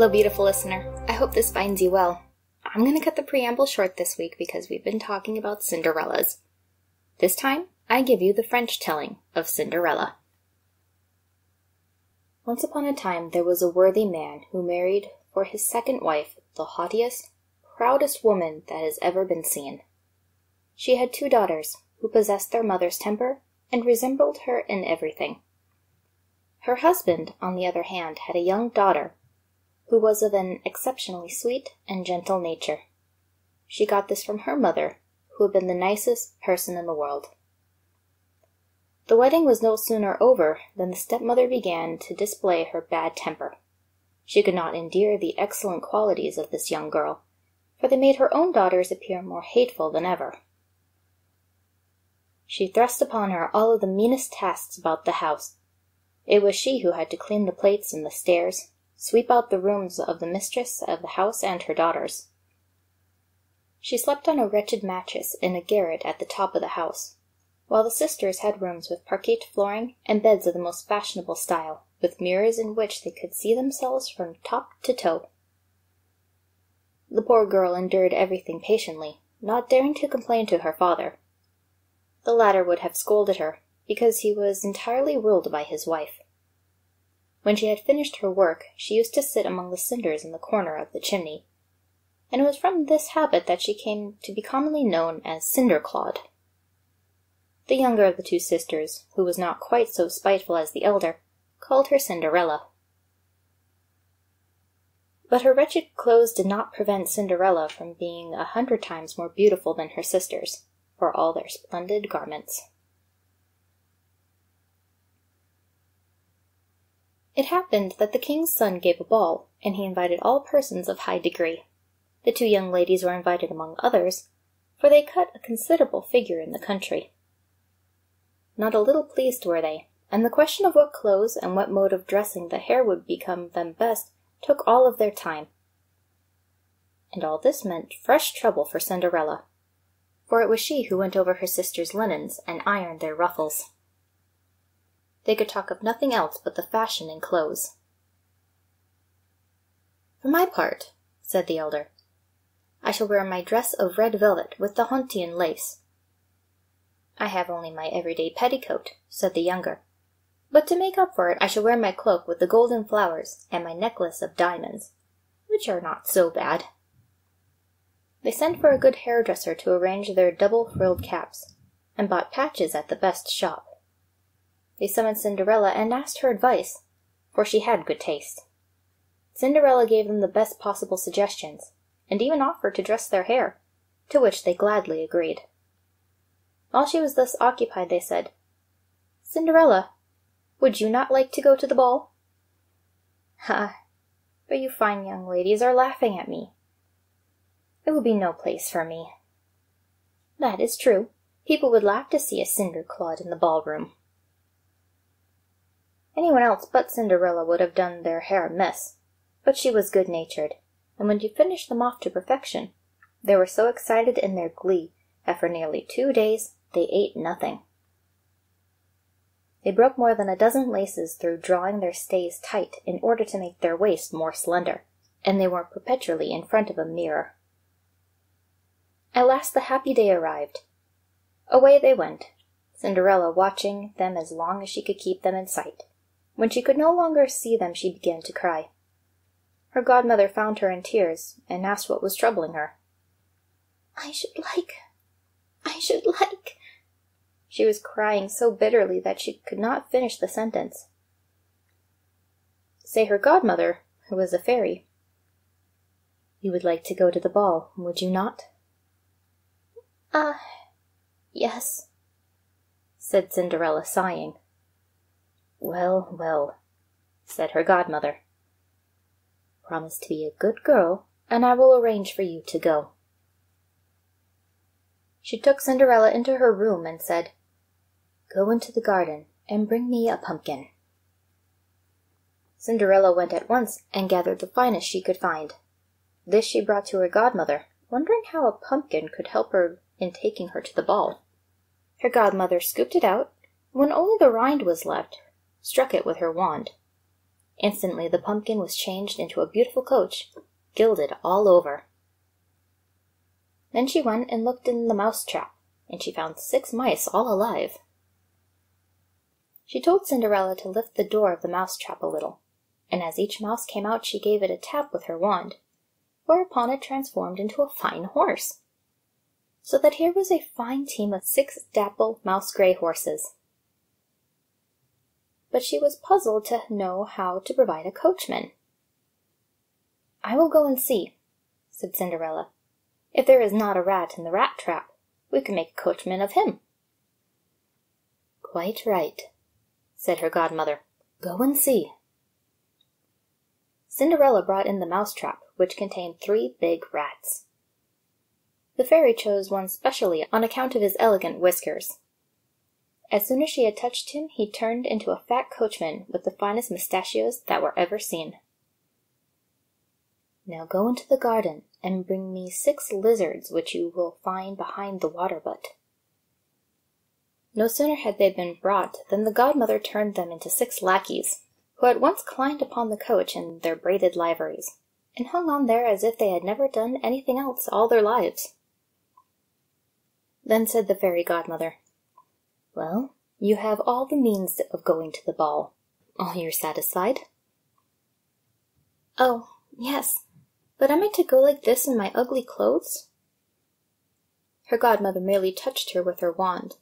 Hello, beautiful listener. I hope this finds you well. I'm going to cut the preamble short this week because we've been talking about Cinderellas. This time, I give you the French telling of Cinderella. Once upon a time, there was a worthy man who married for his second wife the haughtiest, proudest woman that has ever been seen. She had 2 daughters who possessed their mother's temper and resembled her in everything. Her husband, on the other hand, had a young daughter who was of an exceptionally sweet and gentle nature. She got this from her mother, who had been the nicest person in the world. The wedding was no sooner over than the stepmother began to display her bad temper. She could not endure the excellent qualities of this young girl, for they made her own daughters appear more hateful than ever. She thrust upon her all of the meanest tasks about the house. It was she who had to clean the plates and the stairs, sweep out the rooms of the mistress of the house and her daughters. She slept on a wretched mattress in a garret at the top of the house, while the sisters had rooms with parquet flooring and beds of the most fashionable style, with mirrors in which they could see themselves from top to toe. The poor girl endured everything patiently, not daring to complain to her father. The latter would have scolded her, because he was entirely ruled by his wife. When she had finished her work, she used to sit among the cinders in the corner of the chimney, and it was from this habit that she came to be commonly known as Cinderclod. The younger of the 2 sisters, who was not quite so spiteful as the elder, called her Cinderella. But her wretched clothes did not prevent Cinderella from being 100 times more beautiful than her sisters, for all their splendid garments. It happened that the king's son gave a ball, and he invited all persons of high degree. The 2 young ladies were invited among others, for they cut a considerable figure in the country. Not a little pleased were they, and the question of what clothes and what mode of dressing the hair would become them best took all of their time. And all this meant fresh trouble for Cinderella, for it was she who went over her sisters' linens and ironed their ruffles. They could talk of nothing else but the fashion in clothes. "For my part," said the elder, "I shall wear my dress of red velvet with the Hontian lace." "I have only my everyday petticoat," said the younger, "but to make up for it I shall wear my cloak with the golden flowers and my necklace of diamonds, which are not so bad." They sent for a good hairdresser to arrange their double-frilled caps, and bought patches at the best shop. They summoned Cinderella and asked her advice, for she had good taste. Cinderella gave them the best possible suggestions, and even offered to dress their hair, to which they gladly agreed. While she was thus occupied, they said, "Cinderella, would you not like to go to the ball?" "Ah, but you fine young ladies are laughing at me. It would be no place for me." "That is true. People would laugh to see a Cinderclod in the ballroom." Anyone else but Cinderella would have done their hair amiss, but she was good-natured, and when she finished them off to perfection, they were so excited in their glee that for nearly 2 days they ate nothing. They broke more than a dozen laces through drawing their stays tight in order to make their waist more slender, and they were perpetually in front of a mirror. At last the happy day arrived. Away they went, Cinderella watching them as long as she could keep them in sight. When she could no longer see them, she began to cry. Her godmother found her in tears, and asked what was troubling her. I should like... She was crying so bitterly that she could not finish the sentence. Say her godmother, who was a fairy, "You would like to go to the ball, would you not?" Yes," said Cinderella, sighing. "Well, well," said her godmother. "Promise to be a good girl, and I will arrange for you to go." She took Cinderella into her room and said, "Go into the garden and bring me a pumpkin." Cinderella went at once and gathered the finest she could find. This she brought to her godmother, wondering how a pumpkin could help her in taking her to the ball. Her godmother scooped it out, when only the rind was left, struck it with her wand. Instantly the pumpkin was changed into a beautiful coach, gilded all over. Then she went and looked in the mouse trap, and she found 6 mice all alive. She told Cinderella to lift the door of the mouse trap a little, and as each mouse came out she gave it a tap with her wand, whereupon it transformed into a fine horse. So that here was a fine team of 6 dapple mouse-gray horses. But she was puzzled to know how to provide a coachman. "I will go and see," said Cinderella. "If there is not a rat in the rat trap, we can make a coachman of him." "Quite right," said her godmother. "Go and see." Cinderella brought in the mouse trap, which contained 3 big rats. The fairy chose one specially on account of his elegant whiskers. As soon as she had touched him, he turned into a fat coachman with the finest mustachios that were ever seen. "Now go into the garden and bring me 6 lizards which you will find behind the water butt." No sooner had they been brought than the godmother turned them into 6 lackeys, who at once climbed upon the coach in their braided liveries, and hung on there as if they had never done anything else all their lives. Then said the fairy godmother, "Well, you have all the means of going to the ball. Are you satisfied?" "Oh, yes, but am I to go like this in my ugly clothes?" Her godmother merely touched her with her wand,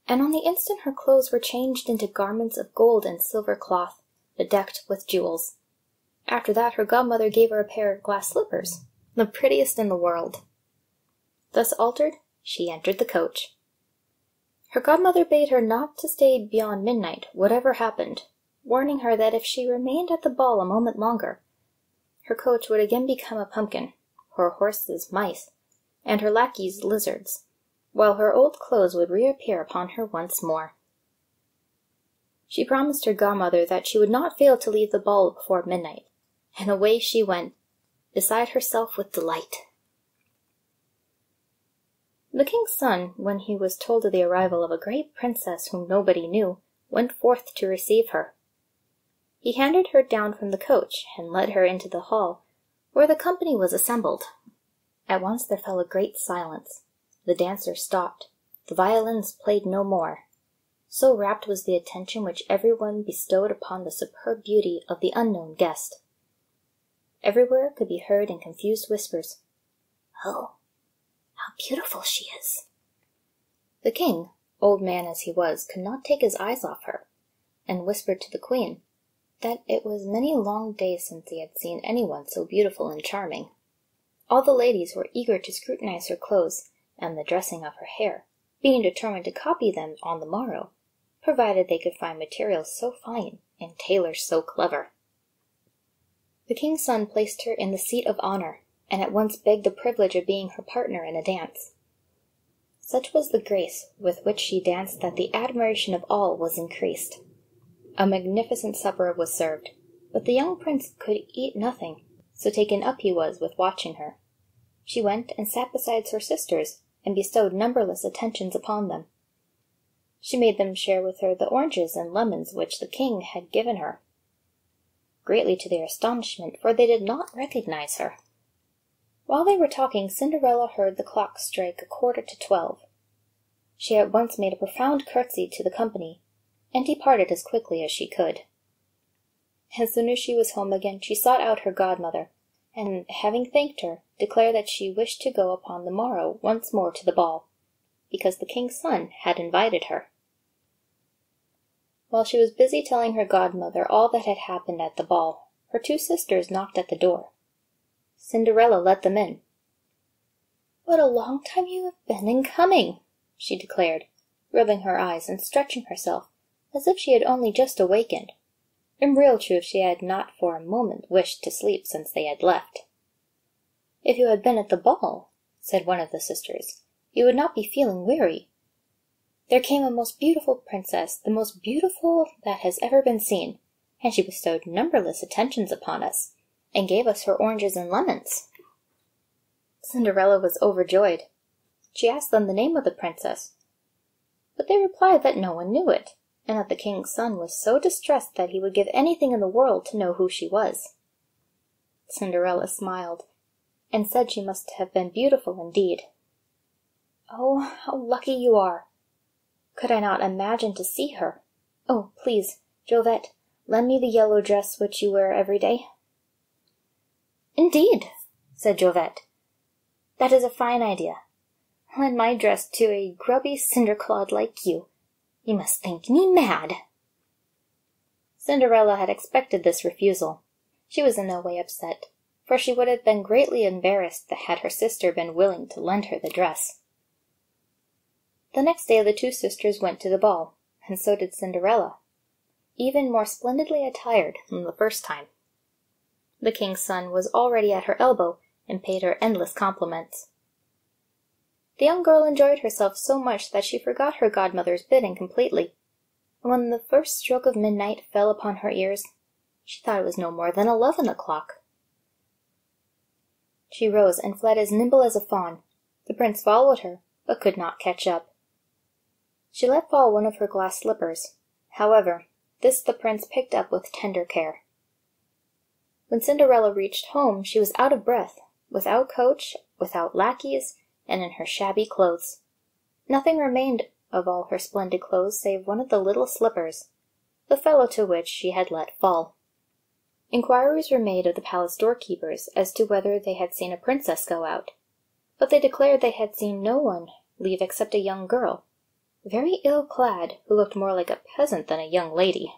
and on the instant her clothes were changed into garments of gold and silver cloth, bedecked with jewels. After that her godmother gave her a pair of glass slippers, the prettiest in the world. Thus altered, she entered the coach. Her godmother bade her not to stay beyond midnight, whatever happened, warning her that if she remained at the ball a moment longer, her coach would again become a pumpkin, her horses mice, and her lackeys lizards, while her old clothes would reappear upon her once more. She promised her godmother that she would not fail to leave the ball before midnight, and away she went, beside herself with delight. The king's son, when he was told of the arrival of a great princess whom nobody knew, went forth to receive her. He handed her down from the coach, and led her into the hall, where the company was assembled. At once there fell a great silence. The dancers stopped. The violins played no more. So rapt was the attention which everyone bestowed upon the superb beauty of the unknown guest. Everywhere could be heard in confused whispers, "Oh, how beautiful she is!" The king, old man as he was, could not take his eyes off her, and whispered to the queen that it was many long days since he had seen anyone so beautiful and charming. All the ladies were eager to scrutinize her clothes and the dressing of her hair, being determined to copy them on the morrow, provided they could find materials so fine and tailors so clever. The king's son placed her in the seat of honor, and at once begged the privilege of being her partner in a dance. Such was the grace with which she danced that the admiration of all was increased. A magnificent supper was served, but the young prince could eat nothing, so taken up he was with watching her. She went and sat beside her sisters, and bestowed numberless attentions upon them. She made them share with her the oranges and lemons which the king had given her, greatly to their astonishment, for they did not recognize her. While they were talking, Cinderella heard the clock strike 11:45. She at once made a profound curtsy to the company, and departed as quickly as she could. As soon as she was home again, she sought out her godmother, and, having thanked her, declared that she wished to go upon the morrow once more to the ball, because the king's son had invited her. While she was busy telling her godmother all that had happened at the ball, her 2 sisters knocked at the door. Cinderella let them in. "What a long time you have been in coming!" she declared, rubbing her eyes and stretching herself, as if she had only just awakened. In real truth, she had not for a moment wished to sleep since they had left. "If you had been at the ball," said one of the sisters, "you would not be feeling weary. There came a most beautiful princess, the most beautiful that has ever been seen, and she bestowed numberless attentions upon us, and gave us her oranges and lemons." Cinderella was overjoyed. She asked them the name of the princess, but they replied that no one knew it, and that the king's son was so distressed that he would give anything in the world to know who she was. Cinderella smiled, and said she must have been beautiful indeed. "Oh, how lucky you are! Could I not imagine to see her? Oh, please, Jovette, lend me the yellow dress which you wear every day." "Indeed," said Jovette, "that is a fine idea. Lend my dress to a grubby cinder-clod like you. You must think me mad." Cinderella had expected this refusal. She was in no way upset, for she would have been greatly embarrassed had her sister been willing to lend her the dress. The next day the two sisters went to the ball, and so did Cinderella, even more splendidly attired than the first time. The king's son was already at her elbow, and paid her endless compliments. The young girl enjoyed herself so much that she forgot her godmother's bidding completely, and when the first stroke of midnight fell upon her ears, she thought it was no more than 11 o'clock. She rose and fled as nimble as a fawn. The prince followed her, but could not catch up. She let fall one of her glass slippers. However, this the prince picked up with tender care. When Cinderella reached home, she was out of breath, without coach, without lackeys, and in her shabby clothes. Nothing remained of all her splendid clothes save one of the little slippers, the fellow to which she had let fall. Inquiries were made of the palace doorkeepers as to whether they had seen a princess go out, but they declared they had seen no one leave except a young girl, very ill-clad, who looked more like a peasant than a young lady.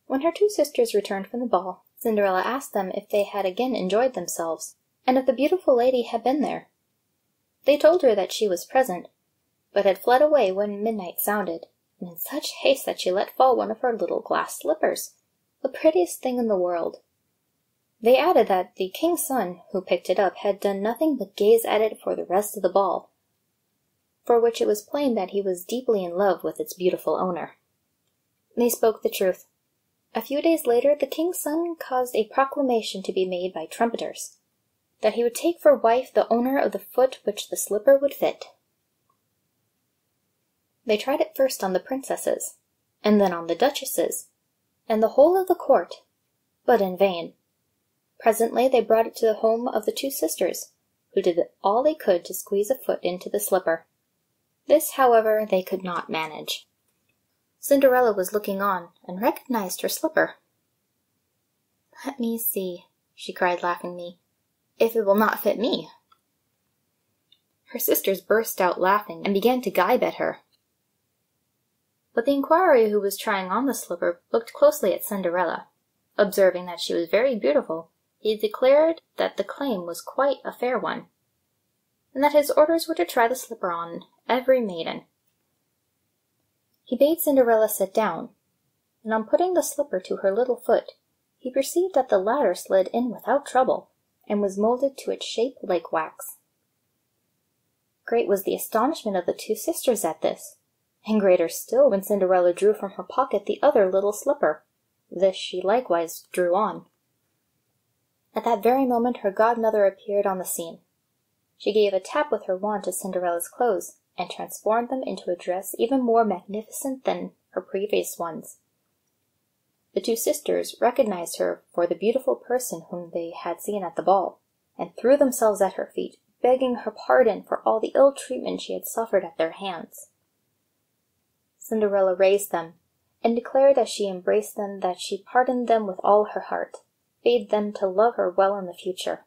When her two sisters returned from the ball, Cinderella asked them if they had again enjoyed themselves, and if the beautiful lady had been there. They told her that she was present, but had fled away when midnight sounded, and in such haste that she let fall one of her little glass slippers, the prettiest thing in the world. They added that the king's son, who picked it up, had done nothing but gaze at it for the rest of the ball, for which it was plain that he was deeply in love with its beautiful owner. They spoke the truth. A few days later the king's son caused a proclamation to be made by trumpeters, that he would take for wife the owner of the foot which the slipper would fit. They tried it first on the princesses, and then on the duchesses, and the whole of the court, but in vain. Presently they brought it to the home of the two sisters, who did all they could to squeeze a foot into the slipper. This, however, they could not manage. Cinderella was looking on, and recognized her slipper. "Let me see," she cried laughingly, "if it will not fit me." Her sisters burst out laughing, and began to gibe at her. But the inquirer who was trying on the slipper looked closely at Cinderella. Observing that she was very beautiful, he declared that the claim was quite a fair one, and that his orders were to try the slipper on every maiden. He bade Cinderella sit down, and on putting the slipper to her little foot, he perceived that the latter slid in without trouble, and was molded to its shape like wax. Great was the astonishment of the two sisters at this, and greater still when Cinderella drew from her pocket the other little slipper. This she likewise drew on. At that very moment her godmother appeared on the scene. She gave a tap with her wand to Cinderella's clothes, and transformed them into a dress even more magnificent than her previous ones. The two sisters recognized her for the beautiful person whom they had seen at the ball, and threw themselves at her feet, begging her pardon for all the ill treatment she had suffered at their hands. Cinderella raised them, and declared as she embraced them that she pardoned them with all her heart, bade them to love her well in the future.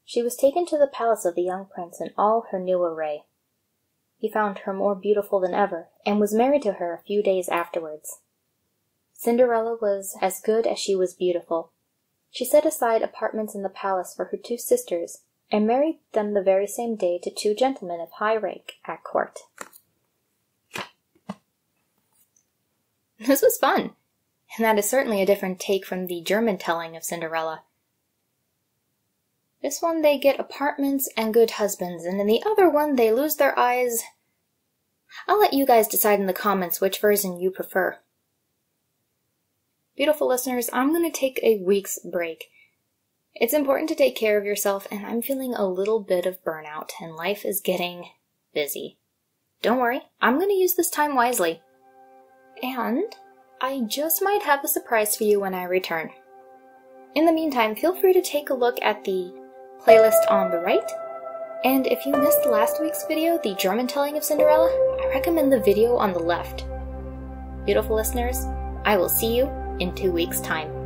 She was taken to the palace of the young prince in all her new array. He found her more beautiful than ever, and was married to her a few days afterwards. Cinderella was as good as she was beautiful. She set aside apartments in the palace for her two sisters, and married them the very same day to two gentlemen of high rank at court. This was fun, and that is certainly a different take from the German telling of Cinderella. This one they get apartments and good husbands, and in the other one they lose their eyes. I'll let you guys decide in the comments which version you prefer. Beautiful listeners, I'm going to take a week's break. It's important to take care of yourself, and I'm feeling a little bit of burnout, and life is getting busy. Don't worry, I'm going to use this time wisely. and I just might have a surprise for you when I return. In the meantime, feel free to take a look at the playlist on the right, and if you missed last week's video, the German telling of Cinderella, I recommend the video on the left. Beautiful listeners, I will see you in 2 weeks' time.